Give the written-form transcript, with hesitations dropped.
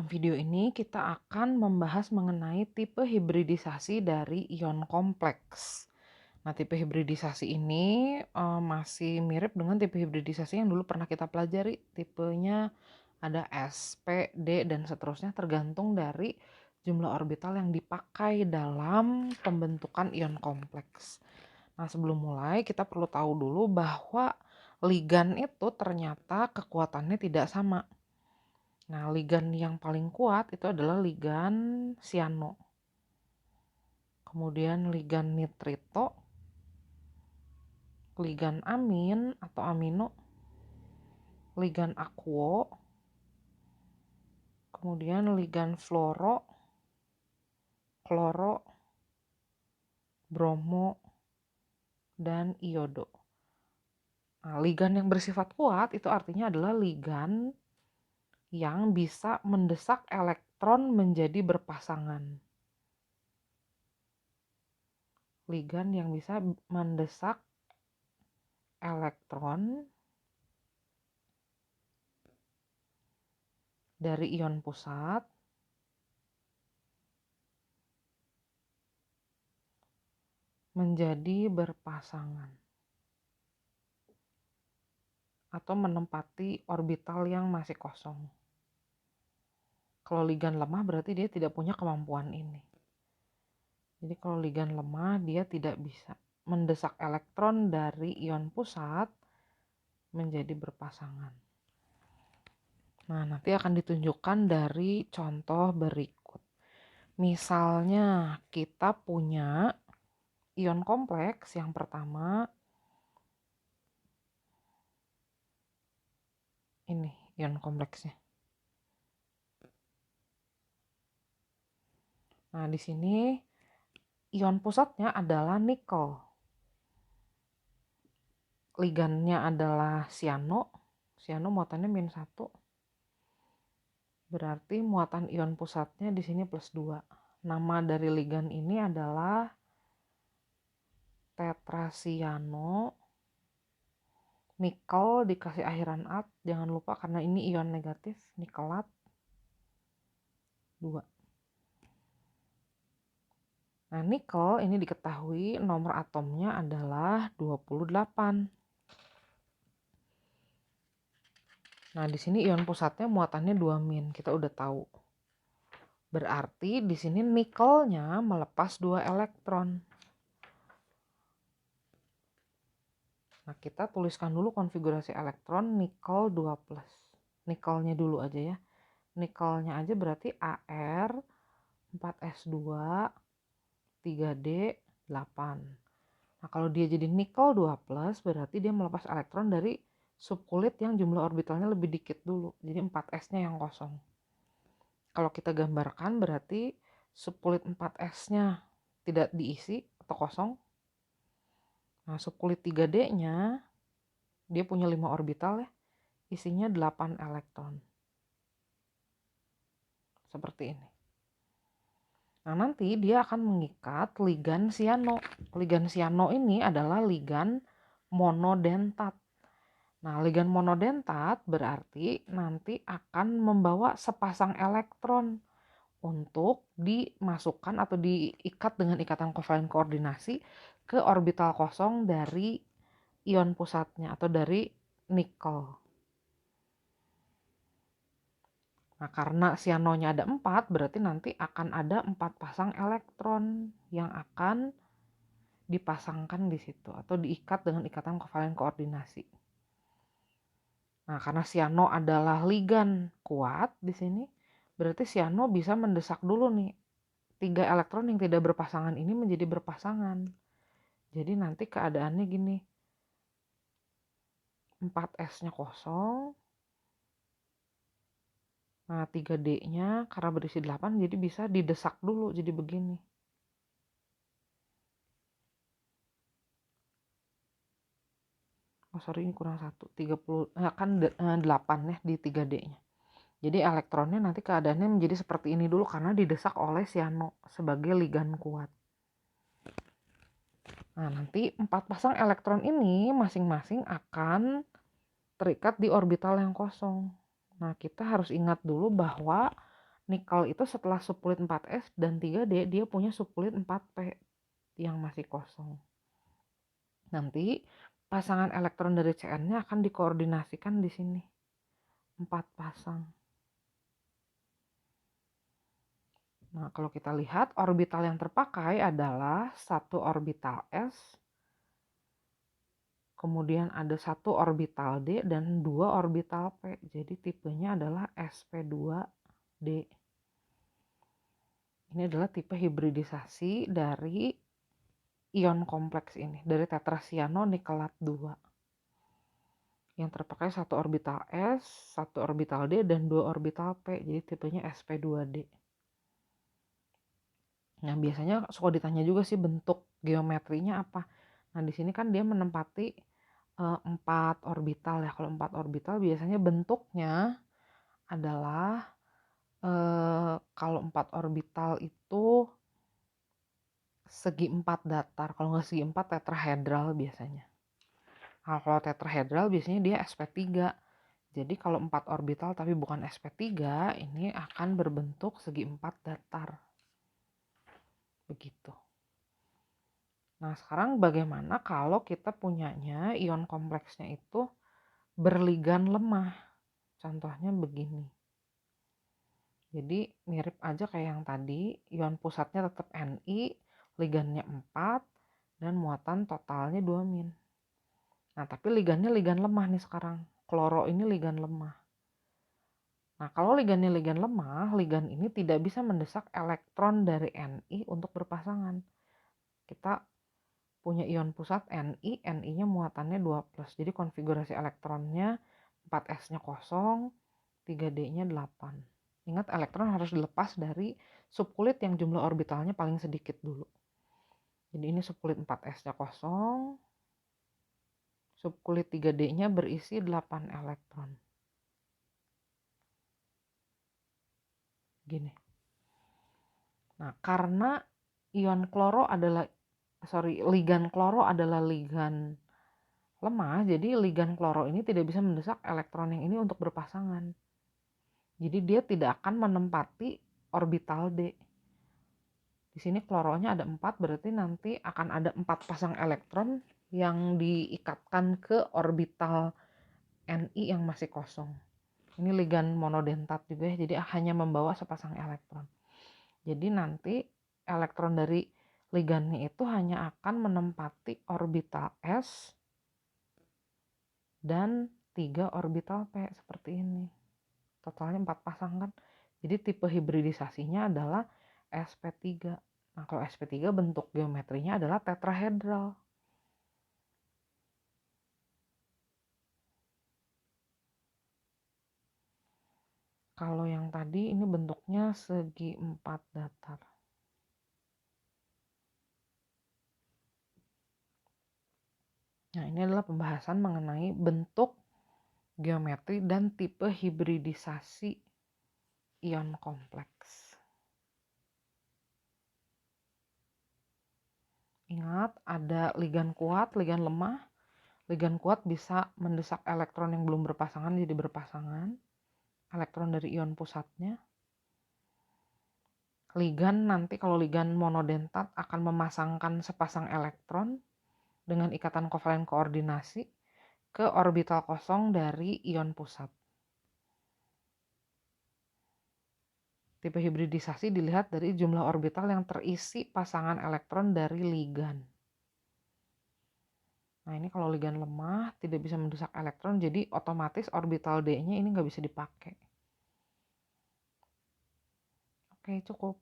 Dalam video ini kita akan membahas mengenai tipe hibridisasi dari ion kompleks. Nah, tipe hibridisasi ini masih mirip dengan tipe hibridisasi yang dulu pernah kita pelajari. Tipenya ada S, P, D, dan seterusnya tergantung dari jumlah orbital yang dipakai dalam pembentukan ion kompleks. Nah, sebelum mulai kita perlu tahu dulu bahwa ligan itu ternyata kekuatannya tidak sama. Nah, ligan yang paling kuat itu adalah ligan siano. Kemudian ligan nitrito, ligan amin atau amino, ligan aquo, kemudian ligan fluoro, kloro, bromo, dan iodo. Nah, ligan yang bersifat kuat itu artinya adalah ligan yang bisa mendesak elektron menjadi berpasangan. Ligan yang bisa mendesak elektron dari ion pusat menjadi berpasangan atau menempati orbital yang masih kosong. Kalau ligan lemah berarti dia tidak punya kemampuan ini. Jadi kalau ligan lemah dia tidak bisa mendesak elektron dari ion pusat menjadi berpasangan. Nah, nanti akan ditunjukkan dari contoh berikut. Misalnya kita punya ion kompleks yang pertama, ini ion kompleksnya. Nah, di sini ion pusatnya adalah nikel. Ligannya adalah siano. Siano muatannya -1. Berarti muatan ion pusatnya di sini +2. Nama dari ligan ini adalah tetrasiano. Nikel dikasih akhiran at, jangan lupa karena ini ion negatif, nikelat 2. Nah, nikel ini diketahui nomor atomnya adalah 28. Nah, di sini ion pusatnya muatannya 2-, kita udah tahu. Berarti di sini nikelnya melepas 2 elektron. Nah, kita tuliskan dulu konfigurasi elektron nikel 2+. Nikelnya dulu aja ya. Nikelnya aja berarti Ar 4s2 3d 8. Nah, kalau dia jadi nikel 2+, berarti dia melepas elektron dari subkulit yang jumlah orbitalnya lebih dikit dulu. Jadi 4s-nya yang kosong. Kalau kita gambarkan berarti subkulit 4s-nya tidak diisi atau kosong. Nah, subkulit 3D-nya dia punya 5 orbital ya. Isinya 8 elektron. Seperti ini. Nah, nanti dia akan mengikat ligan siano. Ligan siano ini adalah ligan monodentat. Nah, ligan monodentat berarti nanti akan membawa sepasang elektron untuk dimasukkan atau diikat dengan ikatan kovalen koordinasi ke orbital kosong dari ion pusatnya atau dari nikel. Nah, karena sianonya ada 4, berarti nanti akan ada 4 pasang elektron yang akan dipasangkan di situ atau diikat dengan ikatan kovalen koordinasi. Nah, karena siano adalah ligan kuat di sini, berarti siano bisa mendesak dulu nih 3 elektron yang tidak berpasangan ini menjadi berpasangan. Jadi nanti keadaannya gini. 4s-nya kosong. Nah, 3D-nya karena berisi 8 jadi bisa didesak dulu jadi begini. Oh sorry, ini kurang 1. 30 kan 8 ya di 3D-nya. Jadi elektronnya nanti keadaannya menjadi seperti ini dulu karena didesak oleh siano sebagai ligan kuat. Nah, nanti 4 pasang elektron ini masing-masing akan terikat di orbital yang kosong. Nah, kita harus ingat dulu bahwa Nikel itu setelah subkulit 4s dan 3D dia punya subkulit 4p yang masih kosong. Nanti pasangan elektron dari Cn-nya akan dikoordinasikan di sini. 4 pasang. Nah, kalau kita lihat orbital yang terpakai adalah satu orbital S, kemudian ada satu orbital D dan 2 orbital P. Jadi tipenya adalah sp2d. Ini adalah tipe hibridisasi dari ion kompleks ini, dari tetracyanonikelat 2. Yang terpakai satu orbital S, satu orbital D, dan 2 orbital P. Jadi tipenya sp2d. Nah, biasanya suka ditanya juga sih bentuk geometrinya apa. Nah, di sini kan dia menempati 4 orbital ya. Kalau 4 orbital biasanya bentuknya adalah kalau 4 orbital itu segi 4 datar. Kalau nggak segi 4 tetrahedral biasanya. Nah, kalau tetrahedral biasanya dia sp3. Jadi kalau 4 orbital tapi bukan sp3, ini akan berbentuk segi 4 datar. Begitu. Nah, sekarang bagaimana kalau kita punyanya ion kompleksnya itu berligan lemah? Contohnya begini. Jadi mirip aja kayak yang tadi, ion pusatnya tetap Ni, ligannya 4, dan muatan totalnya 2 min. Nah, tapi ligannya ligan lemah nih sekarang. Kloro ini ligan lemah. Nah, kalau ligannya ligan lemah, ligan ini tidak bisa mendesak elektron dari Ni untuk berpasangan. Kita punya ion pusat Ni, Ni-nya muatannya 2+. Jadi konfigurasi elektronnya 4s-nya kosong, 3d-nya 8. Ingat, elektron harus dilepas dari subkulit yang jumlah orbitalnya paling sedikit dulu. Jadi ini subkulit 4s-nya kosong, subkulit 3d-nya berisi 8 elektron. Gini. Nah, karena ligan kloro adalah ligan lemah, jadi ligan kloro ini tidak bisa mendesak elektron yang ini untuk berpasangan. Jadi dia tidak akan menempati orbital D. Di sini kloronya ada 4, berarti nanti akan ada 4 pasang elektron yang diikatkan ke orbital Ni yang masih kosong. Ini ligan monodentat juga ya, jadi hanya membawa sepasang elektron. Jadi nanti elektron dari ligannya itu hanya akan menempati orbital S dan 3 orbital P seperti ini. Totalnya 4 pasang kan. Jadi tipe hibridisasinya adalah sp3. Nah, kalau sp3 bentuk geometrinya adalah tetrahedral. Kalau yang tadi ini bentuknya segi 4 datar. Nah, ini adalah pembahasan mengenai bentuk, geometri, dan tipe hibridisasi ion kompleks. Ingat, ada ligan kuat, ligan lemah. Ligan kuat bisa mendesak elektron yang belum berpasangan jadi berpasangan. Elektron dari ion pusatnya. Ligan nanti kalau ligan monodentat akan memasangkan sepasang elektron dengan ikatan kovalen koordinasi ke orbital kosong dari ion pusat. Tipe hibridisasi dilihat dari jumlah orbital yang terisi pasangan elektron dari ligan. Nah, ini kalau ligan lemah tidak bisa mendesak elektron, jadi otomatis orbital D-nya ini nggak bisa dipakai. Oke, cukup.